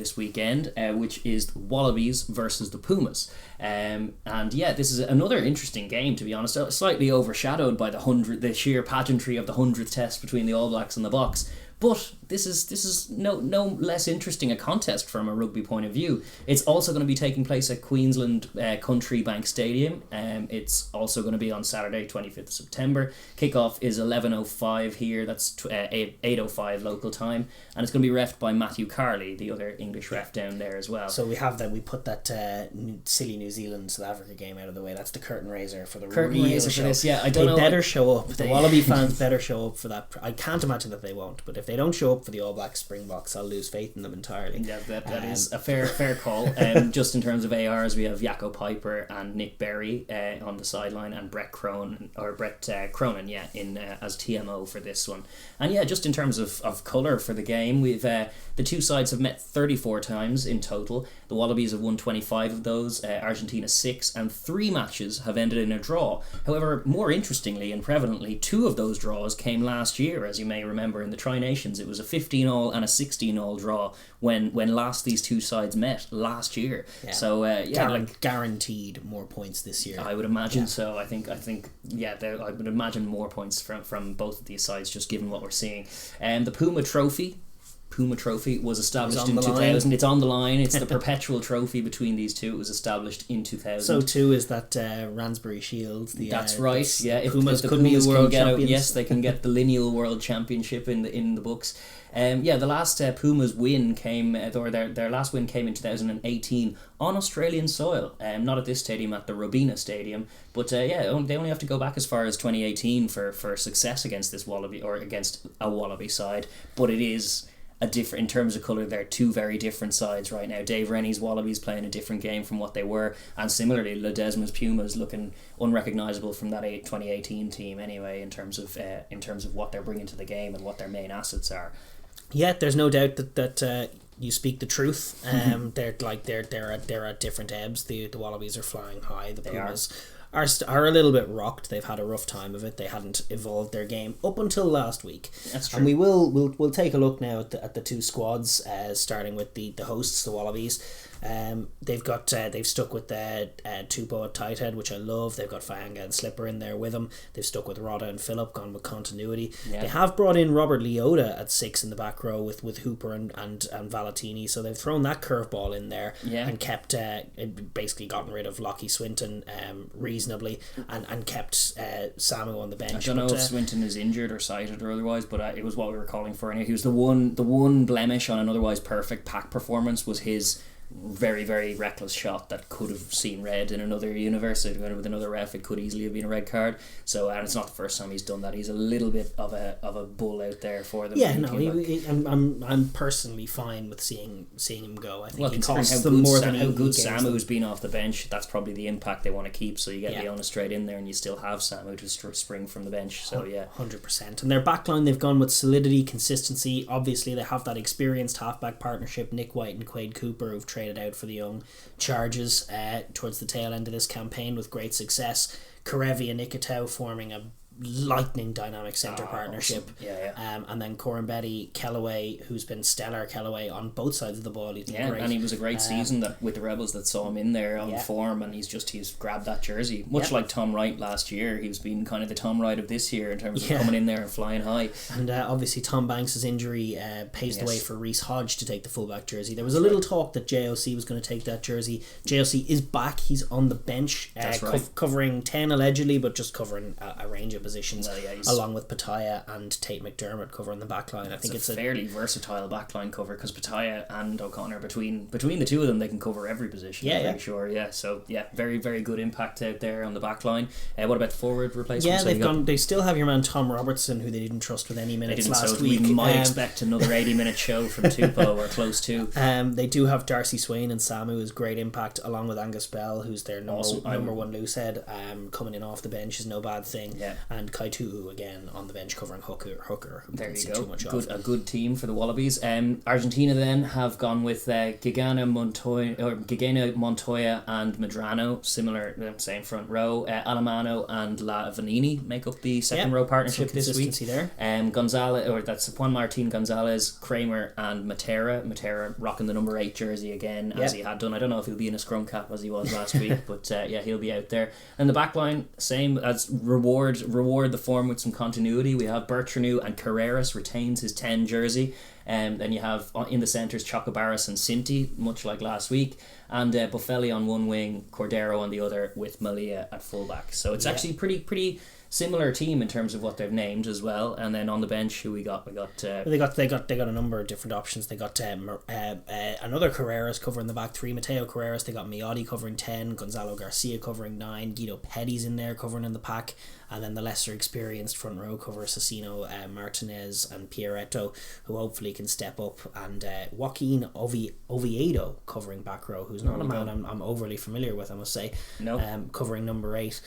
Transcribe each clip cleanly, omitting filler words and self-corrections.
this weekend, which is the Wallabies versus the Pumas. And yeah, this is another interesting game, to be honest, slightly overshadowed by the sheer pageantry of the 100th test between the All Blacks and the Boks. But this is no less interesting a contest from a rugby point of view. It's also going to be taking place at Queensland Country Bank Stadium. It's also going to be on Saturday, 25th of September. Kickoff is 11:05 here. That's 8:05 local time, and it's going to be reffed by Matthew Carley, the other English ref down there as well. So we put that silly New Zealand South Africa game out of the way. That's the curtain raiser for the curtain real raiser show. for this. Yeah, I don't know. They better show up. The Wallaby fans better show up for that. I can't imagine that they won't. But if they don't show up for the All Blacks Springboks, I'll lose faith in them entirely. Yeah, that is a fair call. Just in terms of ARs, we have Jaco Piper and Nick Berry on the sideline, and Brett Cronin in as TMO for this one. And yeah, just in terms of colour for the game, we've the two sides have met 34 times in total. The Wallabies have won 25 of those, Argentina 6, and 3 matches have ended in a draw. However, more interestingly and prevalently, 2 of those draws came last year, as you may remember, in the Tri-Nations. It was a 15-all and a 16-all draw when last these two sides met last year. Yeah. So guaranteed more points this year. I would imagine so. I think I would imagine more points from both of these sides, just given what we're seeing. The Puma Trophy was established in 2000. It's on the line. It's the perpetual trophy between these two. It was established in 2000. So too is that Ransbury Shield. That's right. Yeah, if Pumas the could be world champions. Yes, they can get the lineal world championship in the books. The last Pumas win came, or their last win came in 2018 on Australian soil. Not at this stadium, at the Robina Stadium, but they only have to go back as far as 2018 for success against this Wallaby, or against a Wallaby side. But it is in terms of colour, they're two very different sides right now. Dave Rennie's Wallabies playing a different game from what they were, and similarly Ledesma's Pumas looking unrecognisable from that 2018 team anyway, in terms of what they're bringing to the game and what their main assets are. Yeah, there's no doubt that you speak the truth. They're at different ebbs. The Wallabies are flying high. The Pumas are a little bit rocked. They've had a rough time of it. They hadn't evolved their game up until last week. That's true. And we'll take a look now at the two squads, starting with the hosts, the Wallabies. They've stuck with Tupou at tight head, which I love. They've got Fahanga and Slipper in there with them. They've stuck with Rodda and Phillip, gone with continuity. Yeah. They have brought in Robert Leota at 6 in the back row with Hooper and Valentini, so they've thrown that curveball in there and kept basically gotten rid of Lockie Swinton reasonably and kept Samu on the bench. I don't know if Swinton is injured or sighted or otherwise, but it was what we were calling for anyway. He was the one blemish on an otherwise perfect pack performance was his very, very reckless shot that could have seen red in another universe. With another ref, it could easily have been a red card. So, and it's not the first time he's done that. He's a little bit of a bull out there for them. Yeah, no, I'm personally fine with seeing him go. I think he costs them more than how good Samu's been off the bench. That's probably the impact they want to keep. So you get Leona straight in there, and you still have Samu to spring from the bench. So yeah, 100%. And their backline, they've gone with solidity, consistency. Obviously, they have that experienced halfback partnership, Nick White and Quade Cooper, who've traded out for the young Charges towards the tail end of this campaign with great success. Karevi and Nikitau forming a lightning dynamic centre partnership. Awesome. And then Corin Betty, Kellaway, who's been stellar. Kellaway on both sides of the ball. He's been great. And he was a great season that with the Rebels that saw him in there on form, and he's grabbed that jersey. Much like Tom Wright last year, he's been kind of the Tom Wright of this year in terms of coming in there and flying high. And obviously Tom Banks' injury paves the way for Reece Hodge to take the fullback jersey. There was a little talk that JOC was going to take that jersey. JOC is back. He's on the bench, covering 10 allegedly, but just covering a range of positions, along with Pataya and Tate McDermott covering the backline. I think it's a fairly versatile backline cover, because Pataya and O'Connor, between the two of them, they can cover every position. So very, very good impact out there on the backline. What about the forward replacements? They still have your man Tom Robertson, who they didn't trust with any minutes last week. We might expect another 80-minute show from Tupou or close to. They do have Darcy Swain and Samu as great impact, along with Angus Bell, who's their number one loosehead. Coming in off the bench is no bad thing. and Kaitu'u again on the bench covering hooker. There you go. A good team for the Wallabies. Argentina then have gone with Gigana Montoya and Medrano, similar, same front row. Alemano and La Vanini make up the second row partnership this week. There. Gonzalez, or that's Juan Martin Gonzalez, Kramer and Matera rocking the number 8 jersey again, as he had done. I don't know if he'll be in a scrum cap as he was last week, but he'll be out there. And the back line, same as reward the form with some continuity. We have Bertranou and Carreras retains his 10 jersey. Then you have in the centres Chocobaras and Sinti, much like last week, and Boffelli on one wing, Cordero on the other, with Malia at fullback. So it's actually pretty similar team in terms of what they've named as well. And then on the bench, who we got? They got a number of different options. They got another Carreras covering the back three, Mateo Carreras. They got Miotti covering 10, Gonzalo Garcia covering 9, Guido Petty's in there covering in the pack, and then the lesser experienced front row cover Cecino, Martinez and Pierretto, who hopefully can step up, and Joaquin Oviedo covering back row, who's not a man I'm overly familiar with, I must say. Covering number 8.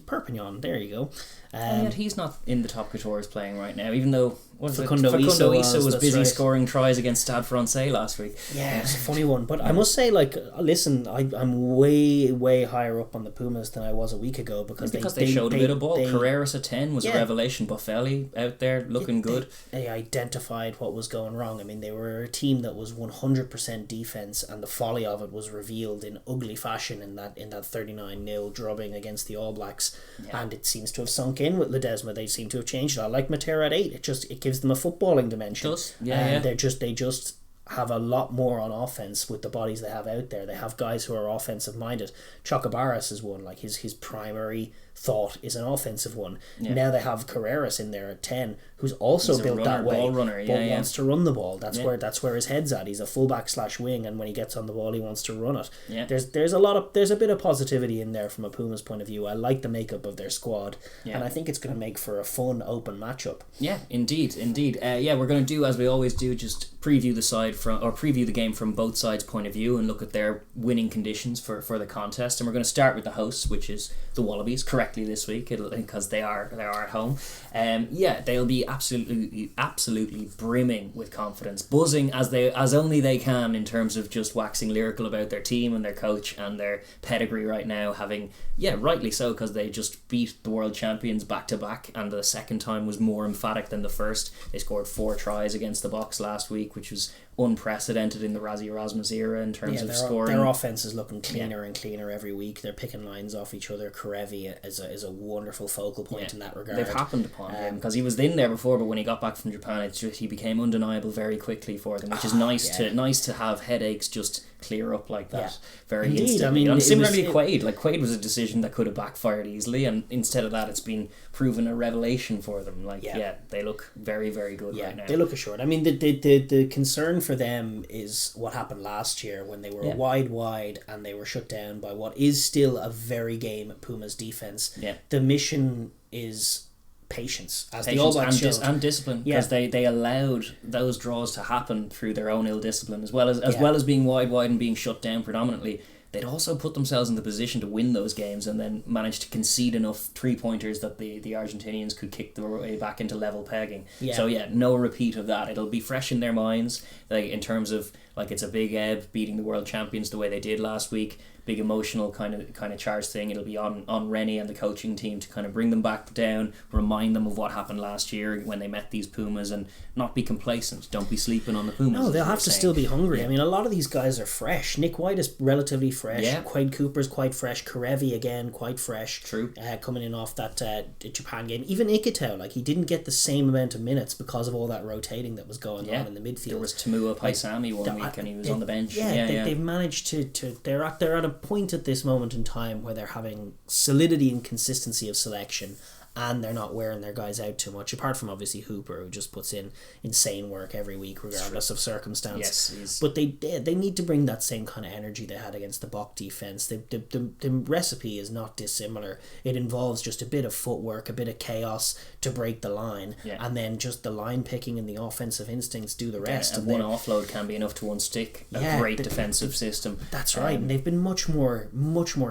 Perpignan, there you go. And yet he's not in the top couture playing right now, even though Facundo Issa was busy scoring tries against Stade Francais last week. Yeah, it's a funny one. But I must say, listen, I'm way higher up on the Pumas than I was a week ago because they showed a bit of ball. Carreras at 10 was a revelation. Boffelli out there looking good. They identified what was going wrong. I mean, they were a team that was 100% defence, and the folly of it was revealed in ugly fashion in that 39-0 drubbing against the All Blacks, and it seems to have sunk in with Ledesma. They seem to have changed. I like Matera at 8. It gives them a footballing dimension. They just have a lot more on offense with the bodies they have out there. They have guys who are offensive minded. Chocobaras is one, like his primary thought is an offensive one. Now they have Carreras in there at 10, who's also built that way, wants to run the ball. That's where his head's at. He's a fullback / wing, and when he gets on the ball, he wants to run it. There's a bit of positivity in there from a Pumas point of view. I like the makeup of their squad, and I think it's going to make for a fun, open matchup. Yeah, indeed. We're going to do as we always do, just preview the game from both sides' point of view and look at their winning conditions for the contest. And we're going to start with the hosts, which is the Wallabies, correctly this week because they are at home. They'll be absolutely brimming with confidence, buzzing as only they can in terms of just waxing lyrical about their team and their coach and their pedigree right now, having rightly so, because they just beat the world champions back to back, and the second time was more emphatic than the first. They scored 4 tries against the Box last week, which was unprecedented in the Rassie Erasmus era in terms of scoring. Their offense is looking cleaner and cleaner every week. They're picking lines off each other. Karevi is a wonderful focal point in that regard. They've happened upon him because he was in there before, but when he got back from Japan, he became undeniable very quickly for them, which is nice to have headaches just clear up like that very instantly. I mean, and similarly Quaid. Quaid was a decision that could have backfired easily, and instead of that, it's been proven a revelation for them. They look very, very good right now. They look assured. I mean, the concern for them is what happened last year when they were wide and they were shut down by what is still a very game Pumas defense. The mission is patience, the All Blacks showed, and discipline, because they allowed those draws to happen through their own ill discipline, as well as being wide and being shut down predominantly. They'd also put themselves in the position to win those games and then managed to concede enough 3-pointers that the Argentinians could kick their way back into level pegging. So no repeat of that. It'll be fresh in their minds, in terms of it's a big ebb beating the world champions the way they did last week. Big emotional kind of charged thing. It'll be on Rennie and the coaching team to kind of bring them back down, remind them of what happened last year when they met these Pumas, and not be complacent. Don't be sleeping on the Pumas. No, they'll have to still be hungry. I mean, a lot of these guys are fresh. Nick White is relatively fresh. Quaid Cooper's quite fresh. Karevi again quite fresh. True. Coming in off that Japan game. Even Ikitau, he didn't get the same amount of minutes because of all that rotating that was going on in the midfield. There was Tamua Paisami one week and he was on the bench. They've managed to they're at a point at this moment in time where they're having solidity and consistency of selection, and they're not wearing their guys out too much, apart from obviously Hooper, who just puts in insane work every week regardless of circumstance. But they need to bring that same kind of energy they had against the Bok defence. The recipe is not dissimilar. It involves just a bit of footwork, a bit of chaos to break the line, and then just the line picking and the offensive instincts do the rest. And one offload can be enough to unstick a great defensive system. That's right, and they've been much more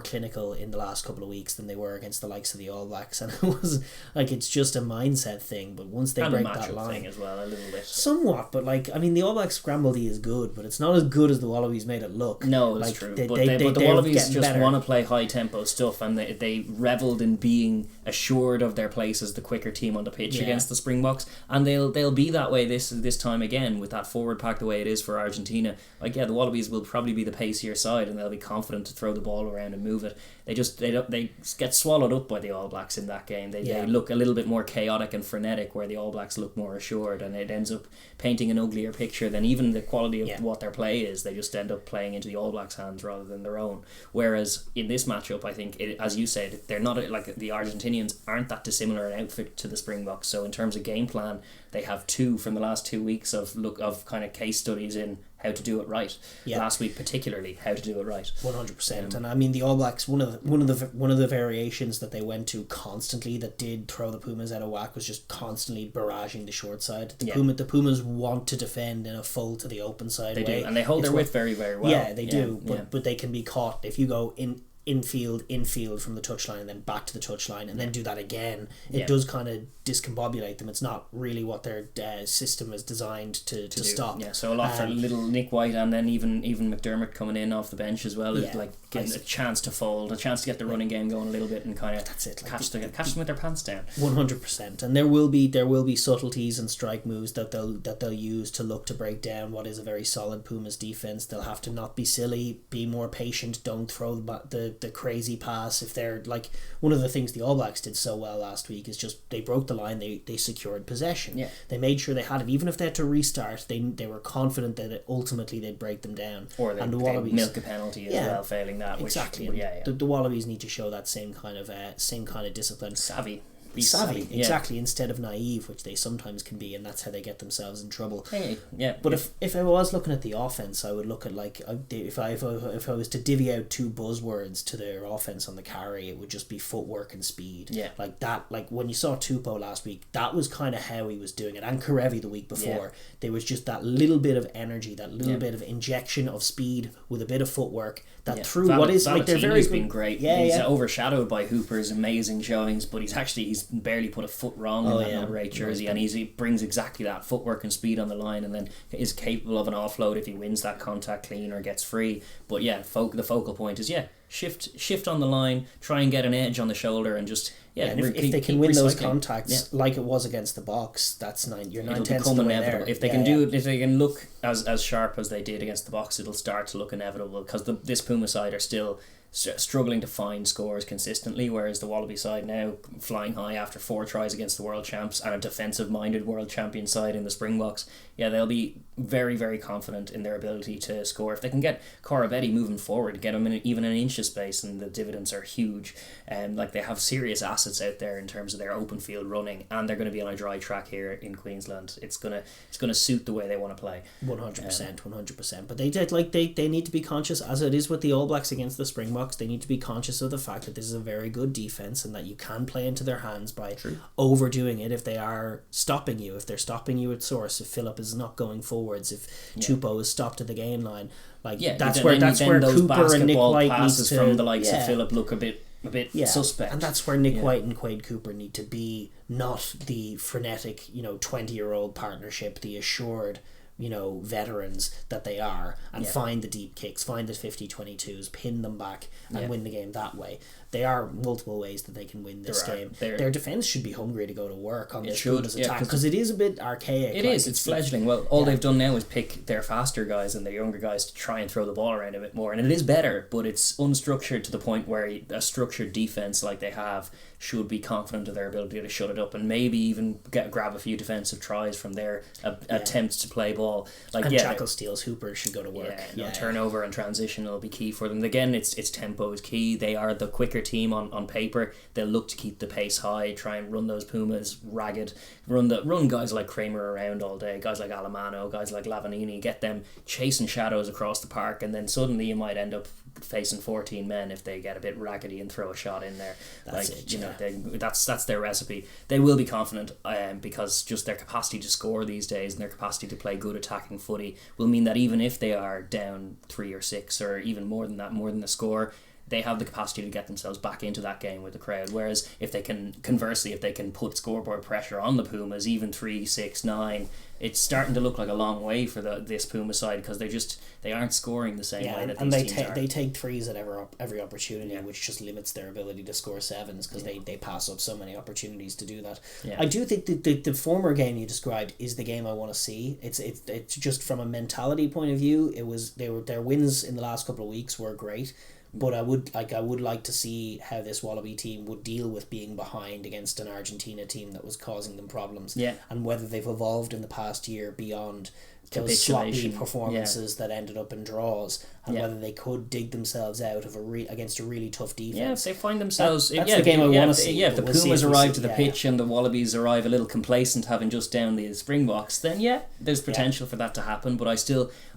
clinical in the last couple of weeks than they were against the likes of the All Blacks, and it was because like it's just a mindset thing. But once they break that line, thing as well, a little bit, somewhat. But like, I mean, the All Black Scramble D is good, but it's not as good as the Wallabies made it look. No, it's like, true. But the Wallabies just better. want to play high tempo stuff, and they revelled in being assured of their place as the quicker team on the pitch against the Springboks, and they'll be that way this time again with that forward pack the way it is for Argentina. Like the Wallabies will probably be the pacier side, and they'll be confident to throw the ball around and move it. They get swallowed up by the All Blacks in that game. They look a little bit more chaotic and frenetic, where the All Blacks look more assured, and it ends up painting an uglier picture than even the quality of what their play is. They just end up playing into the All Blacks' hands rather than their own. Whereas in this matchup, I think, as you said, they're not like the Argentinians aren't that dissimilar an outfit to the Springboks. So in terms of game plan, they have two from the last 2 weeks of kind of case studies in how to do it right. Last week particularly, how to do it right. 100%. And I mean, the All Blacks, one of the variations that they went to constantly that did throw the Pumas out of whack was just constantly barraging the short side. The Pumas want to defend in a full to the open side they way. Do, and they hold their width very, very well. Yeah, they do. But they can be caught if you go infield from the touchline and then back to the touchline and then do that again. It does kind of discombobulate them. It's not really what their system is designed to stop. Yeah, so a lot for little Nick White, and then even McDermott coming in off the bench as well, is like getting a chance to fold, a chance to get the running game going a little bit and kind of catch them with their pants down. 100%. And there will be subtleties and strike moves that they'll use to look to break down what is a very solid Pumas defense. They'll have to not be silly, be more patient, don't throw the crazy pass. If they're like, one of the things the All Blacks did so well last week is just they broke the line, they secured possession. They made sure they had it, even if they had to restart. They were confident that ultimately they'd break them down. Or they'd milk a penalty as well, failing that. Exactly. The Wallabies need to show that same kind of discipline. Savvy, exactly, instead of naive, which they sometimes can be, and that's how they get themselves in trouble. But if I was looking at the offense, I would look at like if I was to divvy out two buzzwords to their offense on the carry, it would just be footwork and speed. Like that. Like when you saw Tupou last week, that was kind of how he was doing it, and Karevi the week before. There was just that little bit of energy, that little bit of injection of speed with a bit of footwork. That through what is like they're very been great. He's overshadowed by Hooper's amazing showings, but he's barely put a foot wrong in that number 8 jersey, and he brings exactly that footwork and speed on the line, and then is capable of an offload if he wins that contact clean or gets free. But the focal point is shift on the line, try and get an edge on the shoulder, and just and if they can win those contacts like it was against the Box, that's 9/10 of the way there. If they can do it, if they can look as sharp as they did against the Box, it'll start to look inevitable, because this Puma side are still struggling to find scores consistently, whereas the Wallaby side now flying high after 4 tries against the world champs and a defensive minded world champion side in the Springboks. They'll be very, very confident in their ability to score. If they can get Corabetti moving forward, get him in even an inch of space, and the dividends are huge. Like they have serious assets out there in terms of their open field running, and they're going to be on a dry track here in Queensland. It's gonna suit the way they want to play. 100%. But they need to be conscious, as it is with the All Blacks against the Springboks. They need to be conscious of the fact that this is a very good defense, and that you can play into their hands by overdoing it if they are stopping you. If they're stopping you at source, if Phillip is not going forwards, if Tupou is stopped at the gain line, that's where Cooper and Nick White needs to, from the likes of Phillip look a bit suspect, and that's where Nick White and Quade Cooper need to be, not the frenetic 20-year-old partnership, the assured veterans that they are, and find the deep kicks, find the 50-22s, pin them back and win the game that way. There are multiple ways that they can win this game. Their defence should be hungry to go to work on this Pumas attack, because it is a bit archaic. It's fledgling. Well, all they've done now is pick their faster guys and their younger guys to try and throw the ball around a bit more, and it is better, but it's unstructured to the point where a structured defence like they have should be confident of their ability to shut it up, and maybe even grab a few defensive tries from their attempts to play ball. Jackal steals Hooper should go to work. Turnover and transition will be key for them. Again, it's tempo is key. They are the quicker team on paper. They'll look to keep the pace high, try and run those Pumas ragged, run guys like Kramer around all day, guys like Alamano, guys like Lavanini, get them chasing shadows across the park, and then suddenly you might end up facing 14 men if they get a bit raggedy and throw a shot in there. That's their recipe. They will be confident, because just their capacity to score these days and their capacity to play good attacking footy will mean that even if they are down 3 or 6 or even more than that, more than the score, they have the capacity to get themselves back into that game with the crowd. Whereas if they can, conversely, if they can put scoreboard pressure on the Pumas, even 3-6-9, it's starting to look like a long way for this Puma side, because they aren't scoring the same way that these teams are. They take threes at every opportunity, which just limits their ability to score sevens, because they pass up so many opportunities to do that. Yeah. I do think the former game you described is the game I want to see. It's just from a mentality point of view. Their wins in the last couple of weeks were great. But I would like to see how this Wallaby team would deal with being behind against an Argentina team that was causing them problems. Yeah. And whether they've evolved in the past year beyond those sloppy performances that ended up in draws, and whether they could dig themselves out of against a really tough defense. Yeah, if they find themselves... That's the game I want to see. Yeah, if the Pumas arrive to the pitch and the Wallabies arrive a little complacent, having just downed the Springboks, then there's potential for that to happen. But I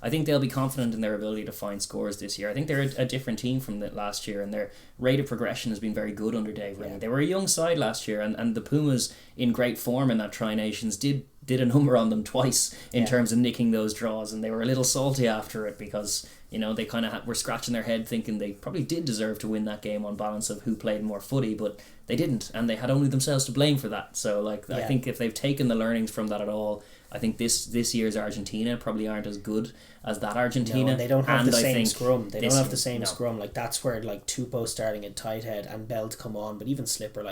think they'll be confident in their ability to find scores this year. I think they're a different team from last year, and their rate of progression has been very good under Dave Rennie. They were a young side last year, and the Pumas, in great form in that Tri-Nations, did a number on them twice in terms of nicking those draws, and they were a little salty after it, because they kind of were scratching their head thinking they probably did deserve to win that game on balance of who played more footy, but they didn't, and they had only themselves to blame for that. So I think if they've taken the learnings from that at all, I think this year's Argentina probably aren't as good as that Argentina. No, they don't have the same scrum. They don't have the same scrum. Like, that's where Tupou starting at tight head and Bell to come on, but even Slipper,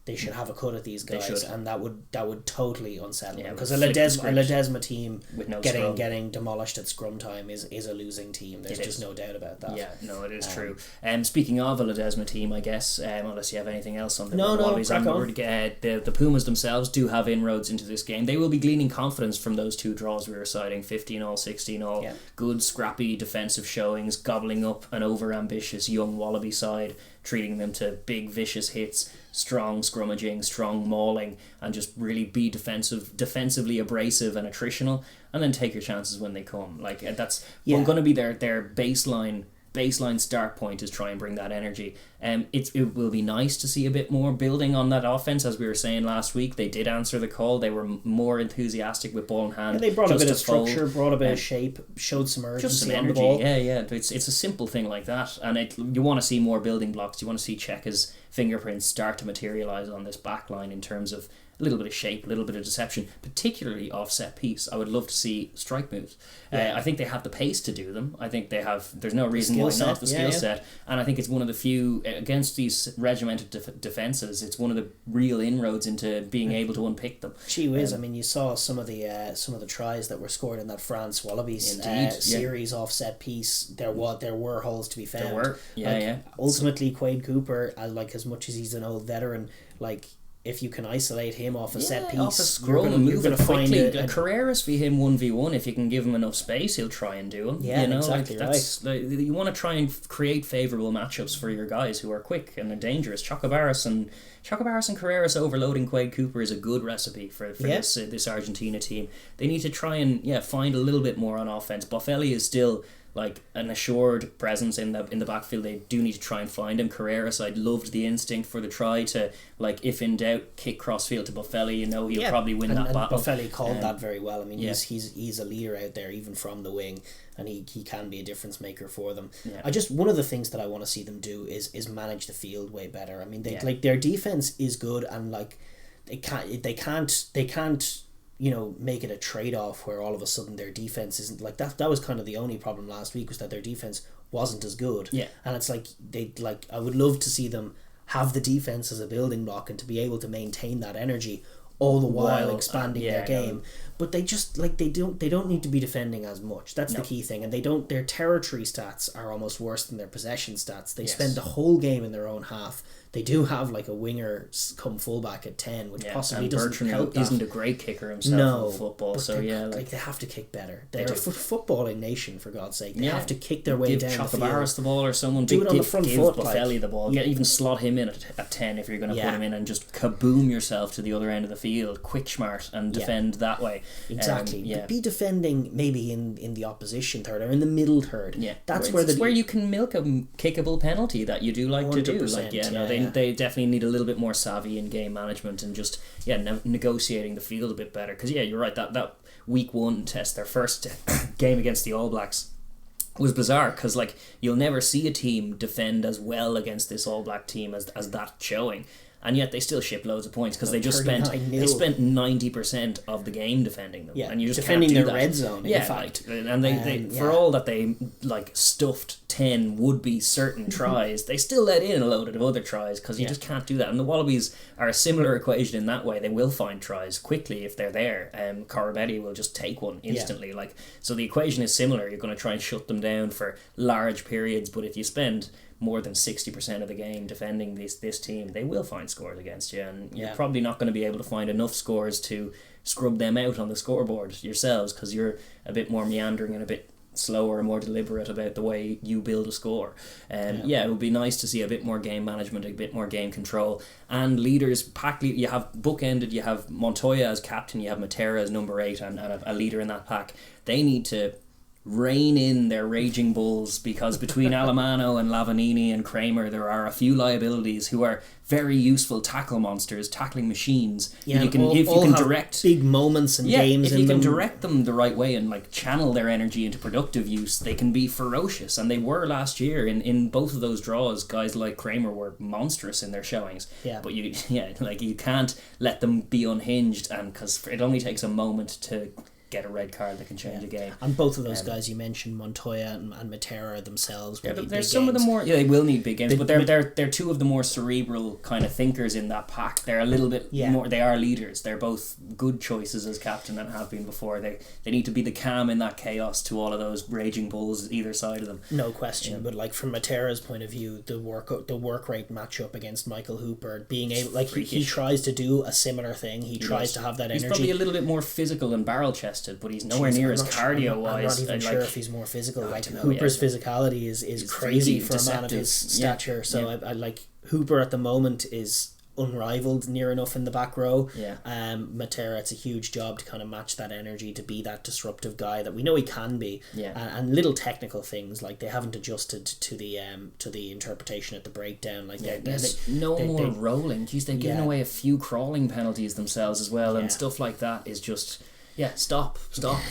they should have a cut at these guys, and that would totally unsettle them, because a Ledesma team with no getting demolished at scrum time is a losing team. There's just no doubt about that. Yeah, no, it is true. Speaking of a Ledesma team, I guess, unless you have anything else on the Wallabies, the Pumas themselves do have inroads into this game. They will be gleaning confidence from those two draws we were citing, 15-all, 16-all, good scrappy defensive showings, gobbling up an over-ambitious young Wallaby side, treating them to big vicious hits, strong scrummaging, strong mauling, and just really be defensively abrasive and attritional, and then take your chances when they come. That's going to be their baseline start point, is try and bring that energy. It will be nice to see a bit more building on that offense, as we were saying last week. They did answer the call. They were more enthusiastic with ball in hand. Yeah, they brought a bit of structure, brought a bit of shape, showed some urgency, just some energy. On the ball. Yeah. It's a simple thing like that, and you want to see more building blocks. You want to see Cheika's fingerprints start to materialise on this back line in terms of a little bit of shape, a little bit of deception, particularly off set piece. I would love to see strike moves. I think they have the pace to do them. I think they have. There's no reason why not, the skill set, and I think it's one of the few against these regimented defences. It's one of the real inroads into being able to unpick them. Gee whiz! You saw some of the tries that were scored in that France Wallabies series off set piece. There were holes to be found. There were, Ultimately, Quade Cooper, as much as he's an old veteran, if you can isolate him off a set piece, off a scrum, you're going to find Carreras for him 1v1. If you can give him enough space, he'll try and do him. Yeah, exactly right. You want to try and create favourable matchups for your guys who are quick and are dangerous. Chocobaris and Carreras overloading Quade Cooper is a good recipe for this Argentina team. They need to try and find a little bit more on offense. Boffelli is still an assured presence in the backfield. They do need to try and find him. Carreras, I loved the instinct for the try to, if in doubt, kick crossfield to Boffelli. He'll probably win that battle. Boffelli called that very well. He's a leader out there, even from the wing, and he can be a difference maker for them. One of the things that I want to see them do is manage the field way better. Their defense is good, and they can't make it a trade-off where all of a sudden their defense isn't that. That was kind of the only problem last week, was that their defense wasn't as good. And it's I would love to see them have the defense as a building block and to be able to maintain that energy all the while expanding their game. But they just they don't need to be defending as much. That's the key thing. And their territory stats are almost worse than their possession stats. They spend the whole game in their own half. They do have a winger come fullback at 10, which possibly doesn't help. Isn't a great kicker himself in football, so they have to kick better. They're a footballing nation, for God's sake. They have to kick their way down the field. Give Chocobaris the ball, or someone do it on the front foot. Give Boffelli the ball. Even slot him in at 10 if you're going to put him in, and just kaboom yourself to the other end of the field, quick smart, and defend that way. Exactly. But be defending maybe in the opposition third or in the middle third. That's where you can milk a kickable penalty that you do to do. They definitely need a little bit more savvy in game management and just negotiating the field a bit better. Because you're right, that week 1 test, their first game against the All Blacks, was bizarre because like you'll never see a team defend as well against this All Black team as that showing, and yet they still ship loads of points because they just spent 90% of the game defending them. Yeah, and you just defending can't do their that. red zone. Yeah, in fact, and they for all that they like stuffed 10 would be certain tries, they still let in a load of other tries because you just can't do that. And the Wallabies are a similar equation in that way. They will find tries quickly if they're there. Corabetti will just take one instantly. Like, so the equation is similar. You're going to try and shut them down for large periods, but if you spend more than 60% of the game defending this team, they will find scores against you, and you're probably not going to be able to find enough scores to scrub them out on the scoreboard yourselves because you're a bit more meandering and a bit slower and more deliberate about the way you build a score. It would be nice to see a bit more game management, a bit more game control, and leaders. You have bookended, you have Montoya as captain, you have Matera as number 8 and a leader in that pack. They need to rein in their raging bulls because between Alemano and Lavanini and Kramer there are a few liabilities who are very useful tackle monsters, tackling machines. Yeah, if you can direct big moments and games, if you can direct them the right way and like channel their energy into productive use, they can be ferocious, and they were last year in both of those draws. Guys like Kramer were monstrous in their showings. But you can't let them be unhinged, and because it only takes a moment to get a red card that can change a game. And both of those guys you mentioned, Montoya and Matera themselves, will need there's big some games. of the more they will need big games, but they're two of the more cerebral kind of thinkers in that pack. They're a little bit more. They are leaders. They're both good choices as captain and have been before. They need to be the calm in that chaos to all of those raging bulls either side of them. No question. But like from Matera's point of view, the work rate matchup against Michael Hooper, being able he tries to do a similar thing. He tries to have that energy. He's probably a little bit more physical and barrel chested, but he's nowhere near as cardio wise. I'm not even sure if he's more physical. Like Hooper's physicality is crazy for a man of his stature. So I like Hooper at the moment is unrivaled near enough in the back row. Matera, it's a huge job to kind of match that energy, to be that disruptive guy that we know he can be. And little technical things like they haven't adjusted to the interpretation at the breakdown. Like there's no more rolling. Jeez, they've given away a few crawling penalties themselves as well, and stuff like that is just. Yeah, stop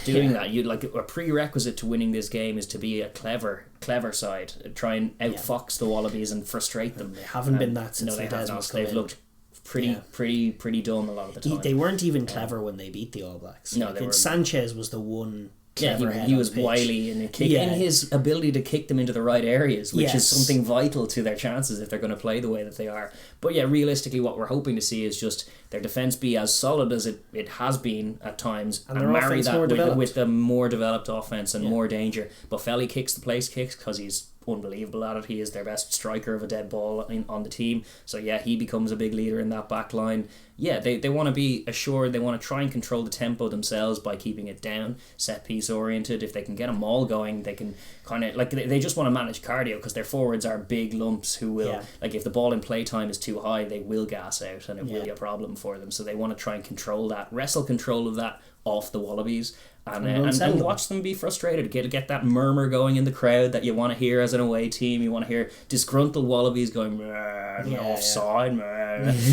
doing that. You like a prerequisite to winning this game is to be a clever side. Try and outfox the Wallabies and frustrate them. They haven't been that since they've looked pretty dumb a lot of the time. They weren't even clever when they beat the All Blacks. No, they were. Sanchez was the one. He was wily in his ability to kick them into the right areas, which is something vital to their chances if they're going to play the way that they are. But realistically, what we're hoping to see is just their defence be as solid as it has been at times, and marry that with a more developed offence and more danger. Boffelli kicks the place kicks because he's unbelievable at it. He is their best striker of a dead ball on the team. So he becomes a big leader in that back line. They want to be assured. They want to try and control the tempo themselves by keeping it down, set piece oriented. If they can get them all going, they can kind of like they just want to manage cardio because their forwards are big lumps who will like if the ball in play time is too high, they will gas out and it will be a problem for them. So they want to try and wrestle control of that off the Wallabies. And watch them be frustrated. Get that murmur going in the crowd that you want to hear as an away team. You want to hear disgruntled Wallabies going offside,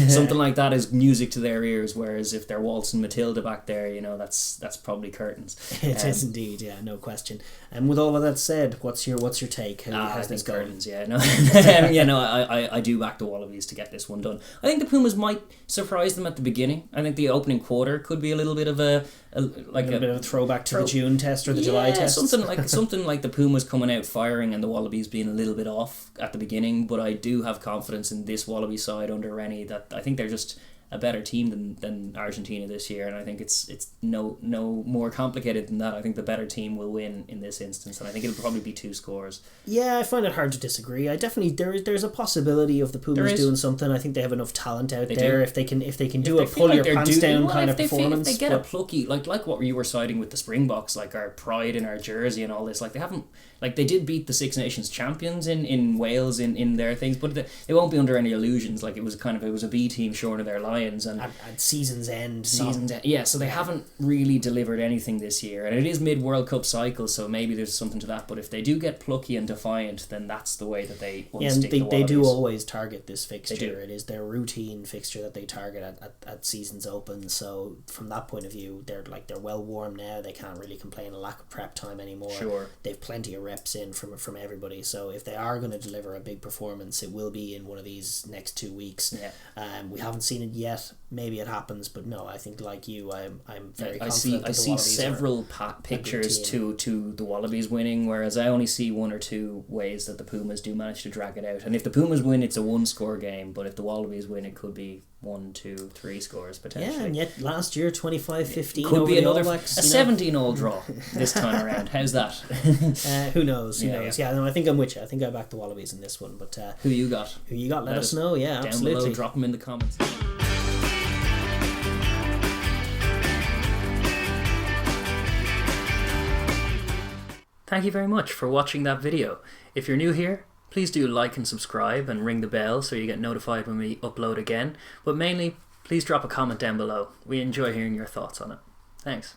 something like that is music to their ears. Whereas if they're waltzing Matilda back there, that's probably curtains. It is indeed, no question. And with all of that said, what's your take? How's this going? Curtains, I do back the Wallabies to get this one done. I think the Pumas might surprise them at the beginning. I think the opening quarter could be a little bit of a bit of a throwback to the June test or the July test. something like the Pumas coming out firing and the Wallabies being a little bit off at the beginning. But I do have confidence in this Wallaby side under Rennie that I think they're just a better team than Argentina this year, and I think it's no more complicated than that. I think the better team will win in this instance, and I think it'll probably be 2 scores. Yeah, I find it hard to disagree. I definitely there's a possibility of the Pumas doing something. I think they have enough talent out there. If they can do a pull your pants down kind of performance. If they get a plucky like what you were citing with the Springboks, like our pride in our jersey and all this, like they haven't. Like they did beat the Six Nations champions in Wales in their things, but they won't be under any illusions. Like it was a B team short of their line. Lions and at season's end. So they haven't really delivered anything this year, and it is mid World Cup cycle, so maybe there's something to that. But if they do get plucky and defiant, then that's the way that they unstick the Wallabies. They do always target this fixture. It is their routine fixture that they target at season's open. So from that point of view, they're well warm now. They can't really complain a lack of prep time anymore. Sure, they've plenty of reps in from everybody. So if they are going to deliver a big performance, it will be in one of these next 2 weeks. We haven't seen it yet. Maybe it happens, but no, I think like you, I'm very confident. I see several pictures to the Wallabies winning, whereas I only see one or two ways that the Pumas do manage to drag it out. And if the Pumas win, it's a 1-score game, but if the Wallabies win, it could be 1, 2, 3 scores potentially. Yeah, and yet last year 25-15 could be another Blacks, 17-all draw this time around. How's that? Who knows? Who knows? Yeah, no, I think I'm with you. I think I back the Wallabies in this one. But who you got? Let us know. Yeah, down absolutely. Below, drop them in the comments. Thank you very much for watching that video. If you're new here, please do like and subscribe and ring the bell so you get notified when we upload again. But mainly, please drop a comment down below. We enjoy hearing your thoughts on it. Thanks.